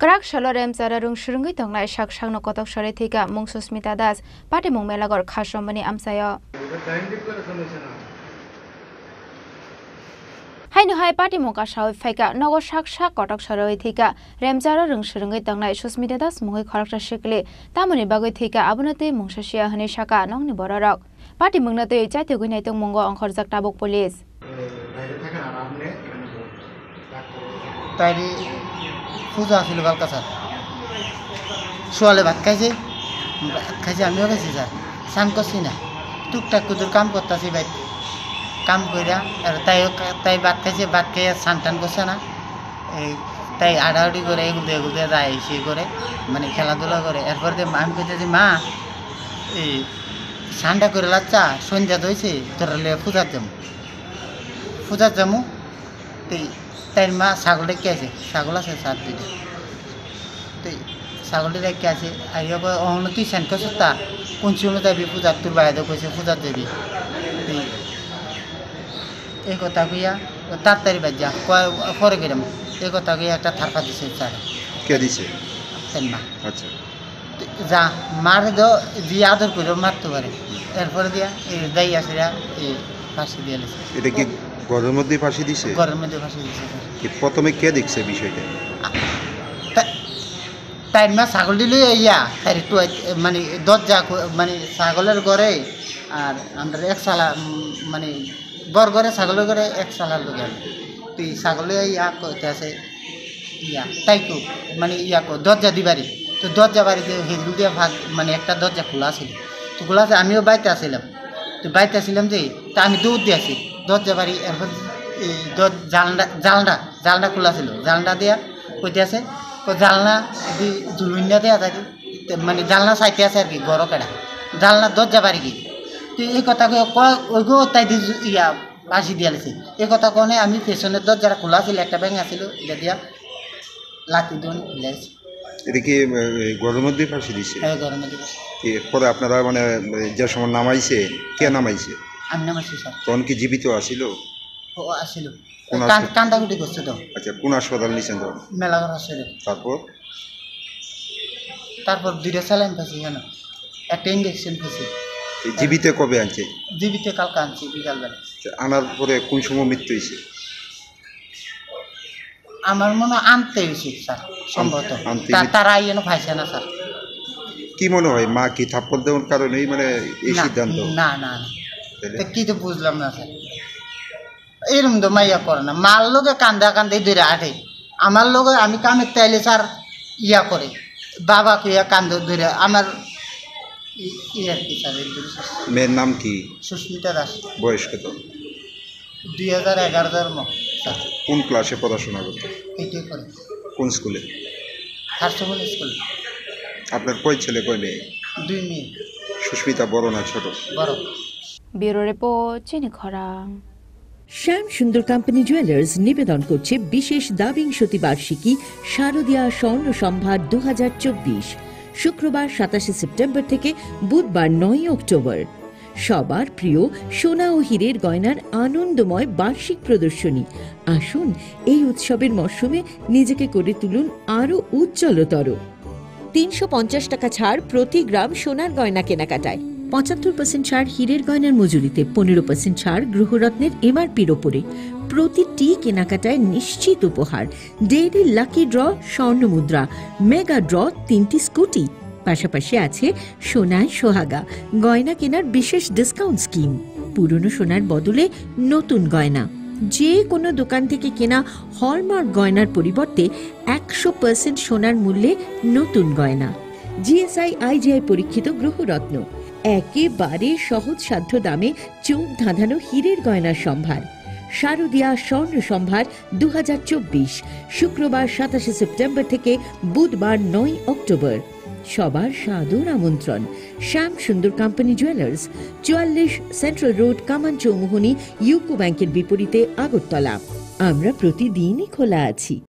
Krak Shalor Remzara Rung Shurungi Tonglai Shak Shangno Kotok Shore Thika Mung Susmita Das Pati Mung Melagor Khashromani Amsayo Hainu Hai Pati Mungka Shawi Faika Nogo Shak Shak Kotok Shore Thika Remzara Rung Shurungi Tonglai Susmita Das Mungi Kharakta Shikli Tamuni Bagoi Thika Abunate Mungshashia Hani Shaka Nongni Bororok Pati Mungnate Jati Gunaitung Mungo Angkor Jak Tabuk Police পূজা ছিল কালকা sir সোয়ালে ভাত খাইছে আমিও খাইছি sir স্নান করছি না টুকটাক কুদুর কাম করতেছি ভাই কাম কইরা আর তাই ভাত খাইছে ভাত খেয়ে স্নান টান করছে না এই তাই আড়াআড়ি করে এগুলো যায় সে করে মানে খেলাধুলা করে এরপর আমি কইতেছি মা এই স্নানটা করে লাচ্চা সন্ধ্যা হয়েছে তোরা পূজার যাবো তাই মা ছাগল রেখে আছে ছাগল আছে সাত দুইটা তো ছাগলটি রেখে আছে আর অন্য তুই স্যান করছিস তা কোন সময় যাবি পূজার তোর বাইরে কইছে পূজার যাবি এই কথা কইয়া তাড়াতাড়ি বাদ যা পরে গেলাম এই কথা কইয়া একটা থারপা দিছে স্যার কে দিছে তাই মা আচ্ছা যা মারে দিয়ে আদর করে মারতে পারে এরপরে দিয়া এই দায়ী আছে এই ফাঁসি দিয়ে এটা কি ঘরের মধ্যে ফাঁসি দিছে ঘরের মধ্যে ফাঁসি দিছে প্রথমে কে দেখছে বিষয়টা তাই মা ছাগল দিলে ইয়া তাই একটু মানে দরজা মানে ছাগলের ঘরে আর আমরা এক সালা মানে বর ঘরে ছাগলের ঘরে এক সালার লোক তুই ছাগলে ইয়া করতে আছে ইয়া তাইকো মানে ইয়া দরজা দিবারি তো দরজা বাড়িতে হেজগুল দিয়ে ভাগ মানে একটা দরজা খোলা ছিল তো খোলা আছে আমিও বাড়িতে আসছিলাম তো বাড়িতে আসছিলাম যে তা আমি দৌড় দিয়ে আসি দরজা বাড়ি এরপর এই জালনা খোলা ছিল জালনা দিয়া কইতে আছে তো জালনা জুলুইনা দেওয়া থাকে মানে জালনা চাইতে আছে আর কি গড় কেড়া জালনা দরজা বাড়ি কি তো এই কথা ওইগো তাই ইয়া ফাঁসি দিয়া লেছে এই কথা কনে আমি পেছনের দরজাটা খোলা ছিল একটা ব্যাঙ আছিল এটা দিয়া লাঠি দিয়ে খুলেছি এটা কি ঘরের মধ্যে ফাঁসি দিছে হ্যাঁ ঘরের মধ্যে এরপরে আপনারা মানে যে সময় নামাইছে কে নামাইছে আমি নামাইছি স্যার তখন কি জীবিত আসিল ও আসিল কান্দাকুটি করছে তো আচ্ছা কোন হাসপাতাল নিয়েছেন তখন মেলাঘর আসছিল তারপর দুইটা স্যালাইন পেয়েছি কেন একটা ইঞ্জেকশন পেয়েছি জীবিত কবে আনছে জীবিত কালকে আনছি বিকালবেলা আনার পরে কোন সময় মৃত্যু হয়েছে আমার মনে আনতে হয়েছে স্যার সম্ভবত তারা যেন পাইছে না স্যার কি মনে হয় মা কি থাপ্পড় দেওয়ার কারণেই মানে এই সিদ্ধান্ত না কি তো বুঝলাম না স্যার এরকম তো মাইয়া করে না মার লোকে কান্দে দূরে আঠে আমার লোকে আমি কামে তাইলে স্যার ইয়া করে বাবা কুইয়া কান্দে দূরে আমার আর কি স্যার মেয়ের নাম কি সুস্মিতা দাস বয়স কত 2011 জন্ম স্যার কোন ক্লাসে পড়াশোনা করতে এইটাই করে কোন স্কুলে হারসোমল স্কুল আপনার কয় ছেলে কয় মেয়ে 2 মেয়ে সুস্মিতা বড় না ছোট বড় ব্যুরো রিপোর্ট চিনি খরাং শ্যাম সুন্দর কোম্পানি জুয়েলার্স নিবেদন করছে বিশেষ দাবিংশতি বার্ষিকী শারদীয়া স্বর্ণ সম্ভার 2024 শুক্রবার 27 সেপ্টেম্বর থেকে বুধবার 9 অক্টোবর সবার প্রিয় সোনা ও হীরের গয়নার আনন্দময় বার্ষিক প্রদর্শনী আসুন এই উৎসবের মরশুমে নিজেকে করে তুলুন আরো উজ্জ্বলতর 350 টাকা ছাড় প্রতি গ্রাম সোনার গয়না কেনাকাটায় 75% ছাড় হীরের গয়নার মজুরিতে 15% ছাড় গ্রহরত্নের এমআরপির ওপরে প্রতিটি কেনাকাটায় নিশ্চিত উপহার ডেইলি লাকি ড্র স্বর্ণ মুদ্রা মেগা ড্র 3টি স্কুটি পাশাপাশি আছে সোনায় সোহাগা গয়না কেনার বিশেষ ডিসকাউন্ট স্কিম পুরনো সোনার বদলে নতুন গয়না যে কোনো দোকান থেকে কেনা হলমার্ক গয়নার পরিবর্তে 100% সোনার মূল্যে নতুন গয়না জিএসআই আইজিআই পরীক্ষিত গ্রহরত্ন একেবারে সহজসাধ্য দামে চোখ ধাঁধানো হীরের গয়নার সম্ভার শারদীয়া স্বর্ণ সম্ভার 2024 শুক্রবার 27 সেপ্টেম্বর থেকে বুধবার 9 অক্টোবর সবার সাদর আমন্ত্রণ শ্যাম সুন্দর কোম্পানি জুয়েলার্স 44 সেন্ট্রাল রোড কামান চৌমুহনী ইউকো ব্যাংকের বিপরীতে আগরতলা আমরা প্রতিদিনই খোলা আছি।